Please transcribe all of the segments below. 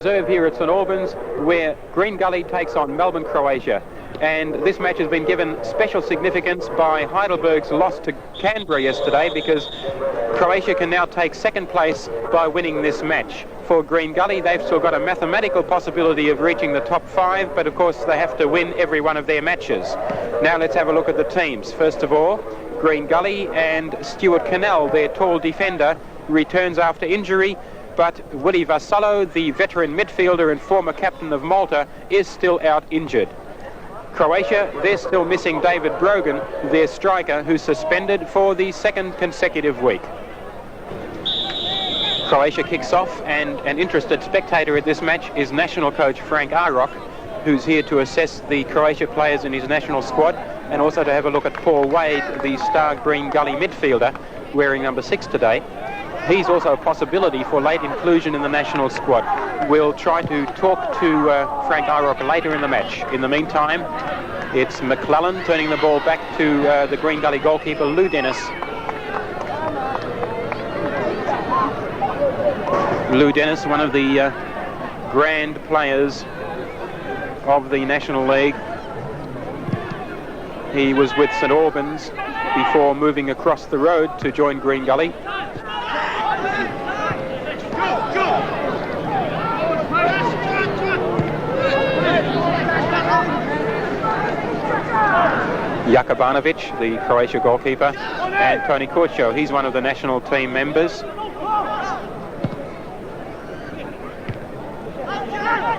Reserve here at St Albans, where Green Gully takes on Melbourne, Croatia. And this match has been given special significance by Heidelberg's loss to Canberra yesterday, because Croatia can now take second place by winning this match. For Green Gully, they've still got a mathematical possibility of reaching the top 5, but of course they have to win every one of their matches. Now let's have a look at the teams. First of all, Green Gully and Stuart Cannell, their tall defender, returns after injury. But Willie Vassallo, the veteran midfielder and former captain of Malta, is still out injured. Croatia, they're still missing David Brogan, their striker, who's suspended for the second consecutive week. Croatia kicks off, and an interested spectator at this match is national coach Frank Arok, who's here to assess the Croatia players in his national squad, and also to have a look at Paul Wade, the star Green Gully midfielder, wearing number 6 today. He's also a possibility for late inclusion in the national squad. We'll try to talk to Frank Arok later in the match. In the meantime, it's McClellan turning the ball back to the Green Gully goalkeeper, Lou Dennis. Lou Dennis, one of the grand players of the National League. He was with St Albans before moving across the road to join Green Gully. Jakobanovic, the Croatia goalkeeper, and Tony Kurcio, he's one of the national team members.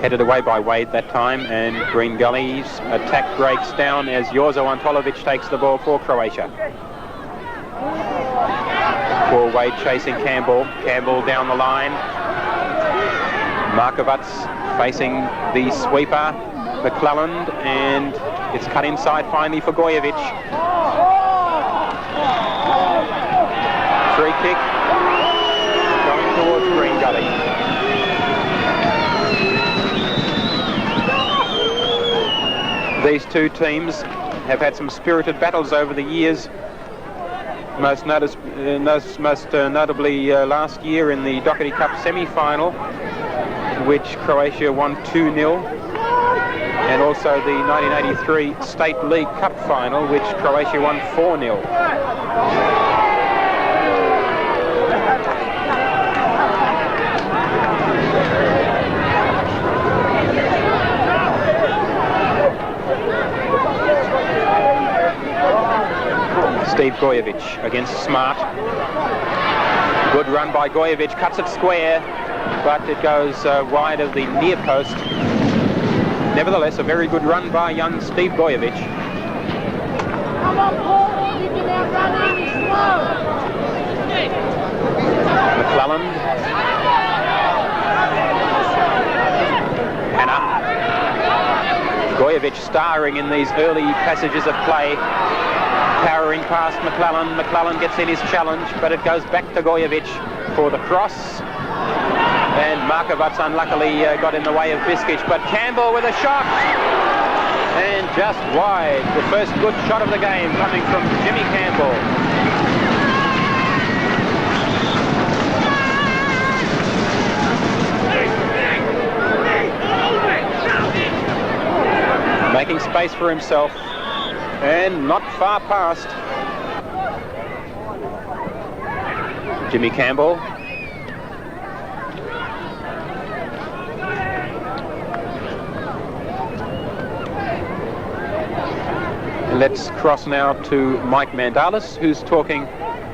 Headed away by Wade that time, and Green Gully's attack breaks down as Jozo Antolovic takes the ball for Croatia. Paul Wade chasing Campbell. Campbell down the line. Markovac facing the sweeper, McClellan, and it's cut inside finally for Gojevic. Free kick going towards Green Gully. These two teams have had some spirited battles over the years, most notably last year in the Doherty Cup semi-final, which Croatia won 2-0, and also the 1983 State League Cup final, which Croatia won 4-0. Steve Gojevic against Smart. Good run by Gojevic, cuts it square, but it goes wide of the near post. Nevertheless, a very good run by young Steve Gojevic. Come on, Paul, you can outrun him, he's slow. McClellan. Hanna. Gojevic starring in these early passages of play. Powering past McClellan. McClellan gets in his challenge, but it goes back to Gojevic for the cross. And Markovac unluckily got in the way of Biskic, but Campbell with a shot. And just wide. The first good shot of the game coming from Jimmy Campbell. Making space for himself. And not far past. Jimmy Campbell. Let's cross now to Mike Mandalis, who's talking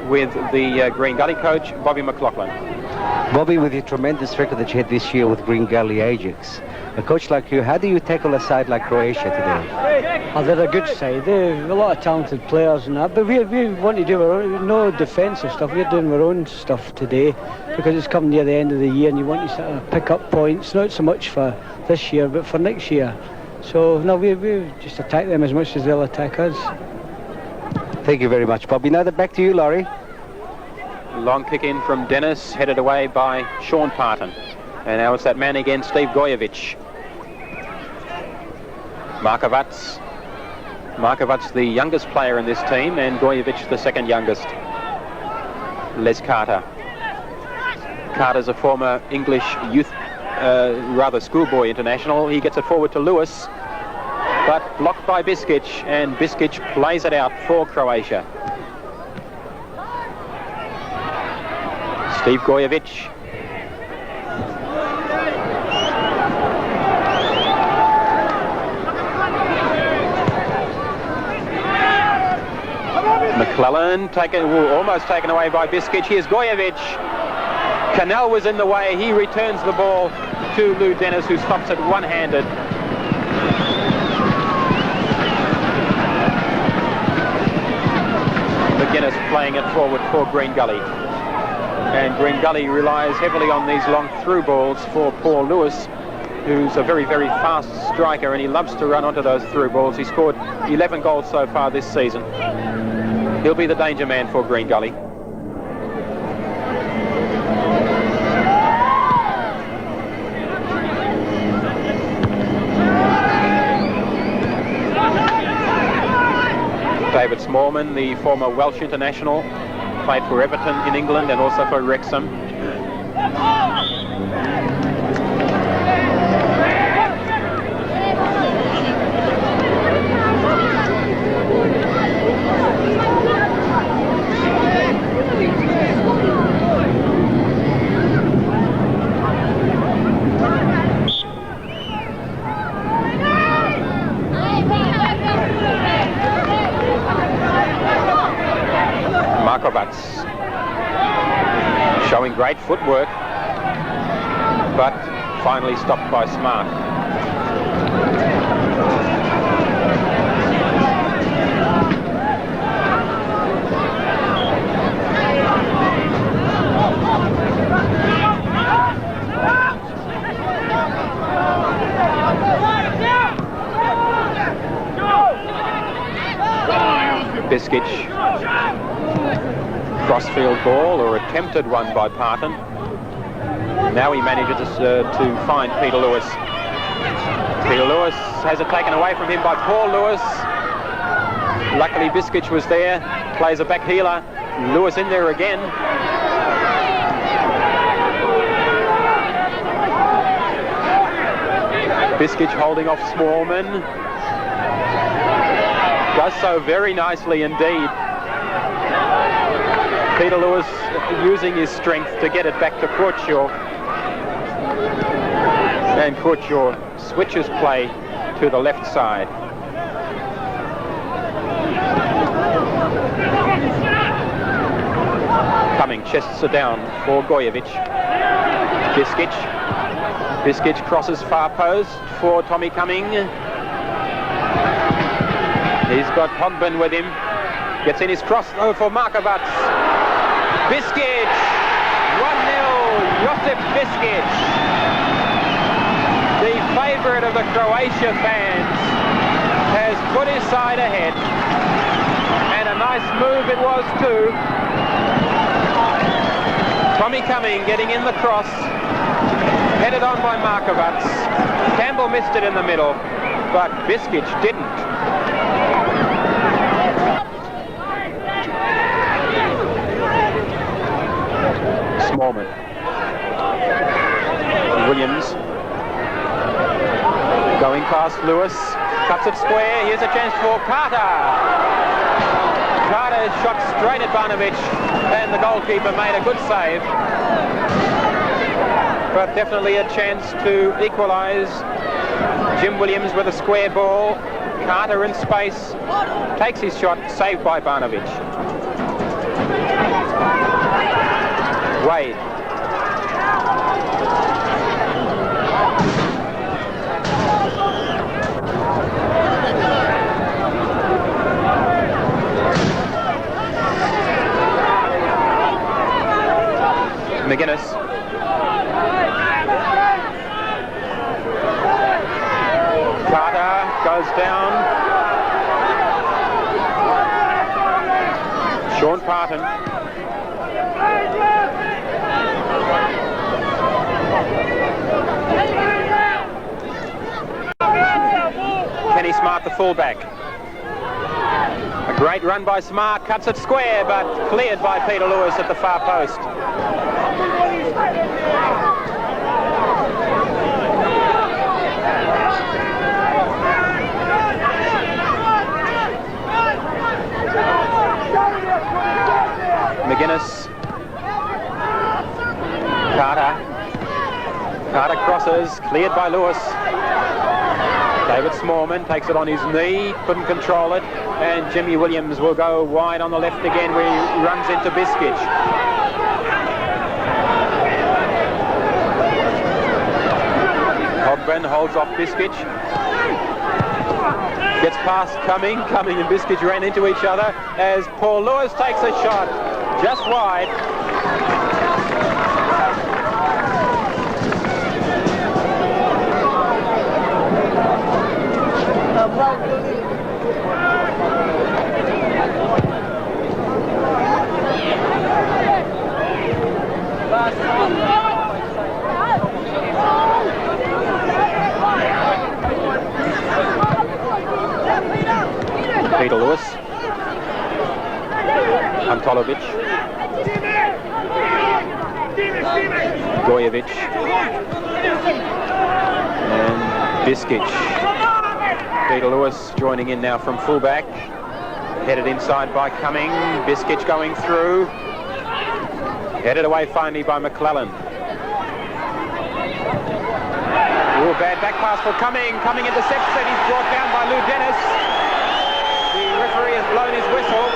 with the Green Gully coach, Bobby McLaughlin. Bobby, with your tremendous record that you had this year with Green Gully Ajax, a coach like you, how do you tackle a side like Croatia today? Oh, they're a good side. They've a lot of talented players and that, but we want to do our own, no defensive stuff. We're doing our own stuff today because it's coming near the end of the year and you want to sort of pick up points, not so much for this year but for next year. So no, we just attack them as much as they'll attack us. Thank you very much, Bobby. Now back to you, Laurie. Long kick in from Dennis, headed away by Sean Parton. And now it's that man again, Steve Gojevic. Markovac, the youngest player in this team, and Gojevic, the second youngest. Les Carter. Carter's a former English youth rather schoolboy international. He gets it forward to Lewis, but blocked by Biskic, and Biskic plays it out for Croatia. Steve Gojevic. McClellan almost taken away by Biskic. Here's Gojevic. Cannell was in the way. He returns the ball to Lou Dennis, who stops it one-handed. McGuinness playing it forward for Green Gully. And Green Gully relies heavily on these long through balls for Paul Lewis, who's a very, very fast striker, and he loves to run onto those through balls. He scored 11 goals so far this season. He'll be the danger man for Green Gully. David Smallman, the former Welsh international, played for Everton in England and also for Wrexham. Showing great footwork, but finally stopped by Smart. Biskic. Crossfield ball, or attempted one by Parton. Now he manages to find Peter Lewis. Peter Lewis has it taken away from him by Paul Lewis. Luckily Biskic was there, plays a back heeler. Lewis in there again. Biskic holding off Smallman. Does so very nicely indeed. Peter Lewis using his strength to get it back to Courtshaw. And Courtshaw switches play to the left side. Cumming chests it down for Gojevic. Biskic. Biskic crosses far post for Tommy Cumming. He's got Hogben with him. Gets in his cross for Markovac. Biskic, 1-0, Josip Biskic, the favourite of the Croatia fans, has put his side ahead, and a nice move it was too. Tommy Cumming getting in the cross, headed on by Markovac. Campbell missed it in the middle, but Biskic didn't. Smallman. Williams going past Lewis, cuts it square. Here's a chance for Carter. Carter shot straight at Barnovic, and the goalkeeper made a good save. But definitely a chance to equalise. Jim Williams with a square ball. Carter in space, takes his shot, saved by Barnovic. Wade. McGuinness. Carter goes down. Sean Parton. Kenny Smart, the fullback. A great run by Smart, cuts it square, but cleared by Peter Lewis at the far post. McGuinness. Carter crosses, cleared by Lewis. David Smallman takes it on his knee, couldn't control it, and Jimmy Williams will go wide on the left again where he runs into Biskic. Hogben holds off Biskic. Gets past Cumming and Biskic ran into each other as Paul Lewis takes a shot just wide. Peter Lewis, Antolovic, Gojevic, and Biskic. Peter Lewis joining in now from fullback, headed inside by Cumming, Biskic going through, headed away finally by McClellan. Ooh, bad back pass for Cumming intercepts and he's brought down by Lou Dennis. The referee has blown his whistle.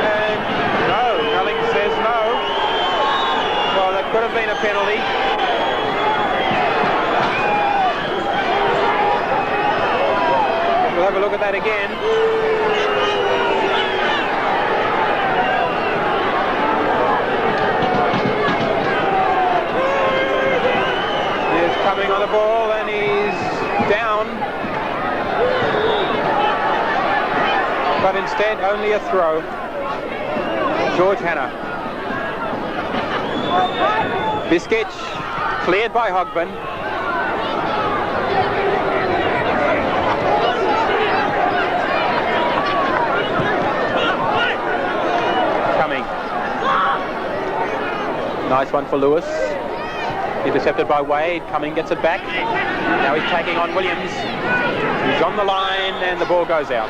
And no, Melling says no. Well, that could have been a penalty. We'll have a look at that again. Coming on the ball and he's down, but instead only a throw. George Hanna. Biskic cleared by Hogben. Coming. Nice one for Lewis. Intercepted by Wade. Cumming gets it back. Now he's taking on Williams. He's on the line and the ball goes out.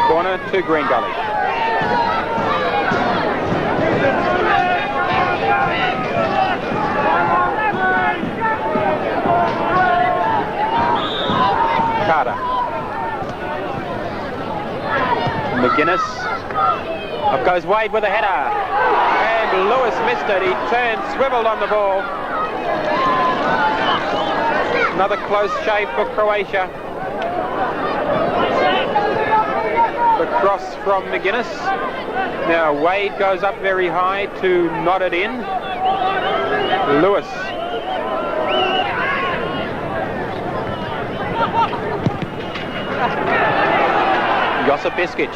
Corner to Green Gully. Carter. McGuinness. Up goes Wade with a header. And Lewis missed it. He turned, swiveled on the ball. Another close shave for Croatia. The cross from McGuinness. Now Wade goes up very high to nod it in. Lewis. Josip Biskic.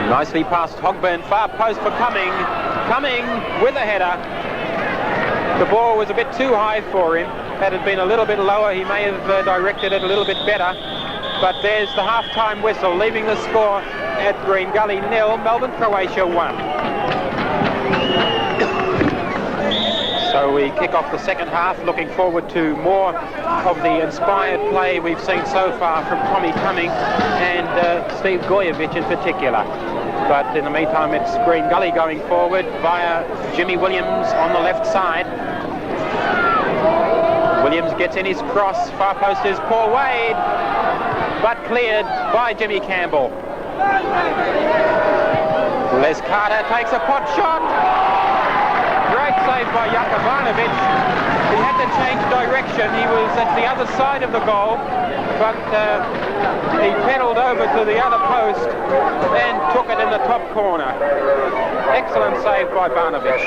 Nicely past Hogben, far post for Cumming. Cumming with a header. The ball was a bit too high for him. Had it been a little bit lower, he may have directed it a little bit better. But there's the half-time whistle, leaving the score at Green Gully 0, Melbourne, Croatia 1. So we kick off the second half, looking forward to more of the inspired play we've seen so far from Tommy Cumming and Steve Gojevic in particular. But in the meantime, it's Green Gully going forward via Jimmy Williams on the left side. Williams gets in his cross, far post is Paul Wade, but cleared by Jimmy Campbell. Les Carter takes a pot shot. Great save by Jakubanovic. He had to change direction. He was at the other side of the goal, but he pedalled over to the other post and took it in the top corner. Excellent save by Barnavich.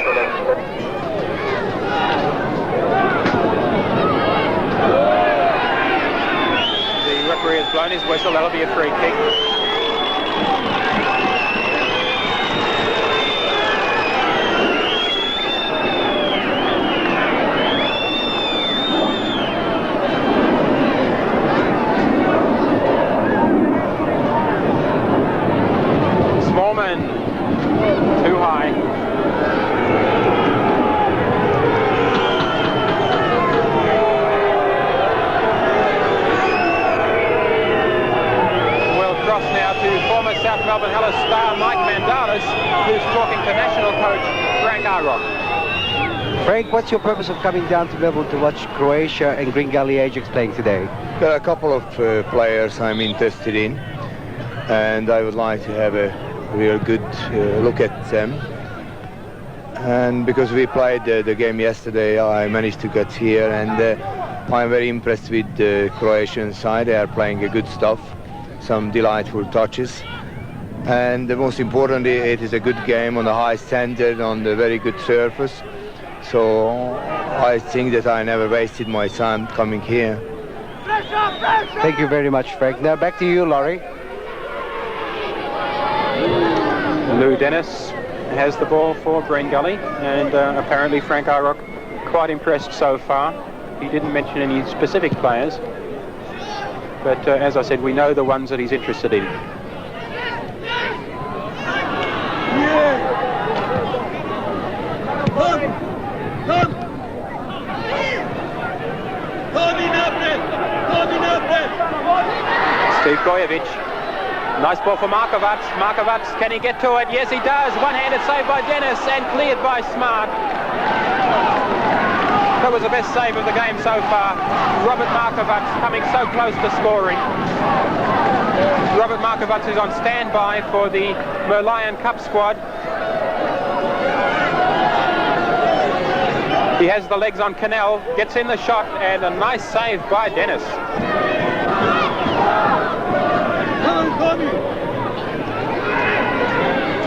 The referee has blown his whistle. That'll be a free kick. Too high. We'll cross now to former South Melbourne Hellas star Mike Mandalis, who's talking to national coach Frank Arrock. Frank, what's your purpose of coming down to Melbourne to watch Croatia and Green Gully Ajax playing today? There are a couple of players I'm interested in, and I would like to have a real good look at them. And because we played the game yesterday, I managed to get here, and I'm very impressed with the Croatian side. They are playing a good stuff, some delightful touches, and most importantly, it is a good game on a high standard, on a very good surface. So I think that I never wasted my time coming here. Thank you very much, Frank. Now back to you, Laurie. Lou Dennis has the ball for Green Gully, and apparently Frank Arrock quite impressed so far. He didn't mention any specific players, but as I said, we know the ones that he's interested in. Steve Gojevic. Nice ball for Markovac. Markovac, can he get to it? Yes, he does. One-handed save by Dennis and cleared by Smart. That was the best save of the game so far. Robert Markovac coming so close to scoring. Robert Markovac is on standby for the Merlion Cup squad. He has the legs on Cannell, gets in the shot, and a nice save by Dennis.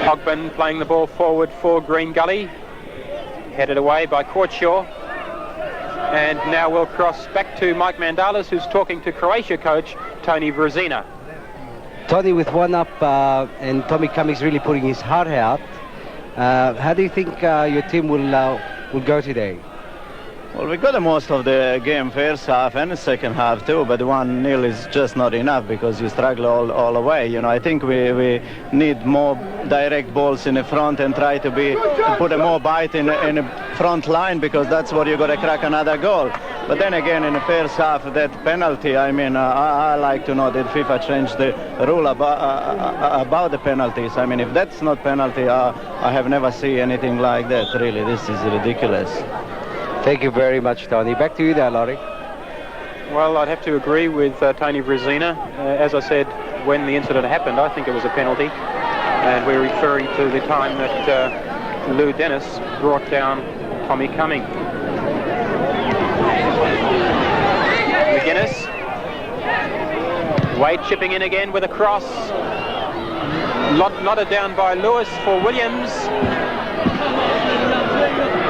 Hogben playing the ball forward for Green Gully, headed away by Courtshaw, and now we'll cross back to Mike Mandalis, who's talking to Croatia coach Tony Vrzina. Tony, with one up and Tommy Cummings really putting his heart out, how do you think your team will go today? Well, we got the most of the game first half and the second half too, but 1-0 is just not enough because you struggle all the way. You know, I think we need more direct balls in the front and try to put a more bite in the front line, because that's what you got to crack another goal. But then again, in the first half, that penalty, I mean, I like to know that FIFA changed the rule about the penalties. I mean, if that's not penalty, I have never seen anything like that. Really, this is ridiculous. Thank you very much, Tony. Back to you there, Laurie. Well, I'd have to agree with Tony Vrzina. As I said, when the incident happened, I think it was a penalty. And we're referring to the time that Lou Dennis brought down Tommy Cumming. McGuinness. Wade chipping in again with a cross. Nodded down by Lewis for Williams.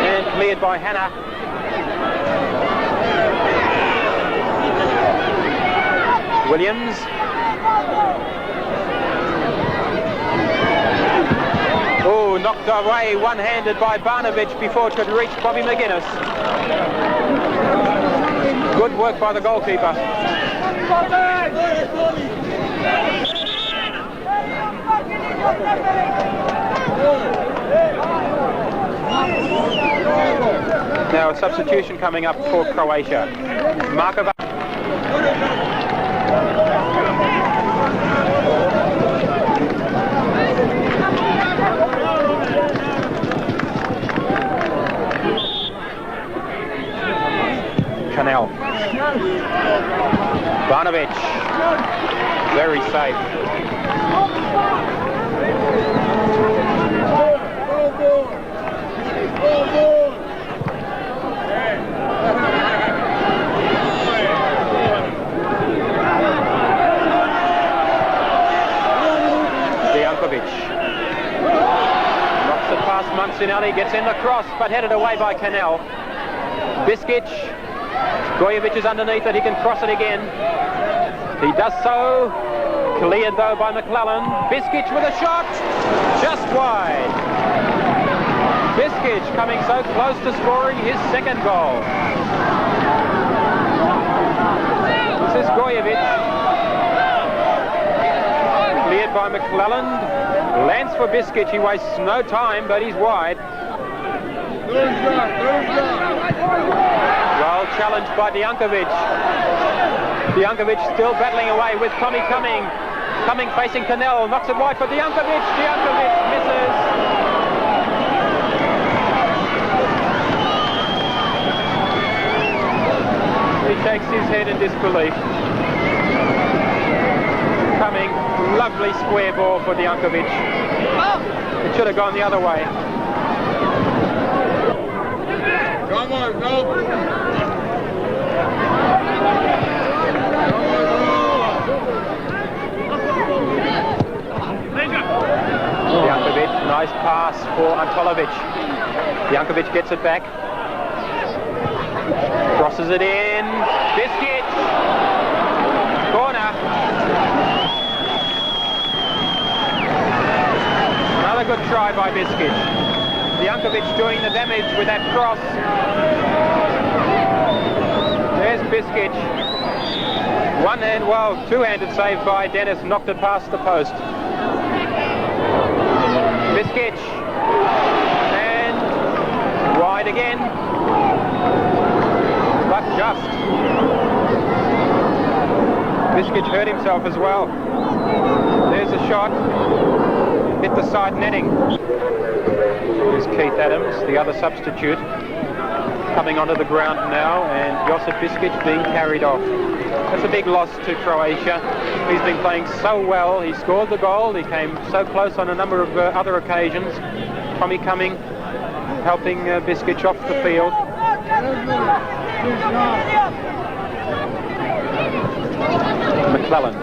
And cleared by Hannah. Williams. Oh, knocked away one-handed by Barnavich before it could reach Bobby McGuinness. Good work by the goalkeeper. Now a substitution coming up for Croatia. Markovac. Cannell. Barnavich. Very safe. Mancinelli gets in the cross, but headed away by Canal. Biskic. Gojevic is underneath it. He can cross it again. He does so. Cleared, though, by McClellan. Biskic with a shot. Just wide. Biskic coming so close to scoring his second goal. This is Gojevic. Cleared by McClellan. Lands for Biskic. He wastes no time, but he's wide. Well challenged by Dijankovic. Dijankovic still battling away with Tommy Cumming. Cumming facing Cannell. Knocks it wide for Dijankovic. Dijankovic misses. He shakes his head in disbelief. Cumming, lovely square ball for Dijankovic. It should have gone the other way. Come on, go! Dijankovic, nice pass for Antolovic. Dijankovic gets it back. Crosses it in. Biskic. Corner. Another good try by Biskic. Dijankovic doing the damage with that cross. There's Biskic. Two-handed save by Dennis. Knocked it past the post. Biskic. And wide again. But just. Biskic hurt himself as well. There's a shot. Hit the side netting. Here's Keith Adams, the other substitute, coming onto the ground now, and Josip Biskic being carried off. That's a big loss to Croatia. He's been playing so well. He scored the goal. He came so close on a number of other occasions. Tommy Cumming helping Biskic off the field. McClellan.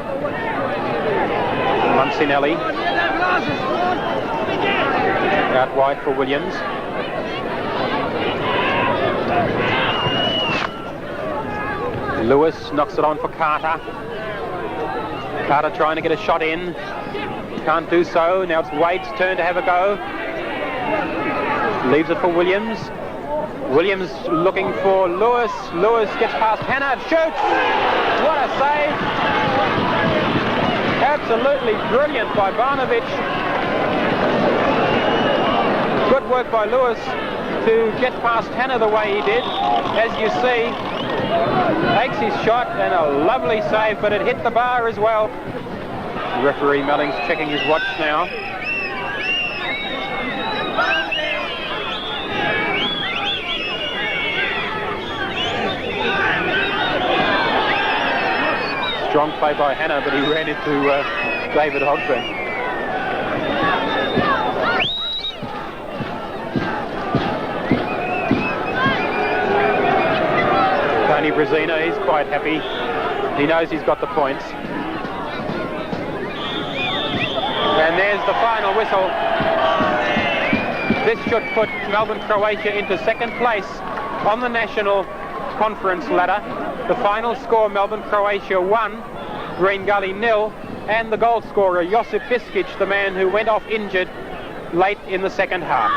Mancinelli. Out wide for Williams. Lewis knocks it on for Carter. Carter trying to get a shot in. Can't do so. Now it's Wade's turn to have a go. Leaves it for Williams. Williams looking for Lewis. Lewis gets past Hannah. Shoots! What a save! Absolutely brilliant by Barnovic. Good work by Lewis to get past Hannah the way he did. As you see, takes his shot and a lovely save, but it hit the bar as well. Referee Mellings checking his watch now. Strong play by Hannah, but he ran into David Hogburn. Tony Brezina, he's quite happy. He knows he's got the points. And there's the final whistle. This should put Melbourne, Croatia into second place on the National Conference ladder. The final score, Melbourne, Croatia 1, Green Gully 0, and the goal scorer, Josip Biskic, the man who went off injured late in the second half.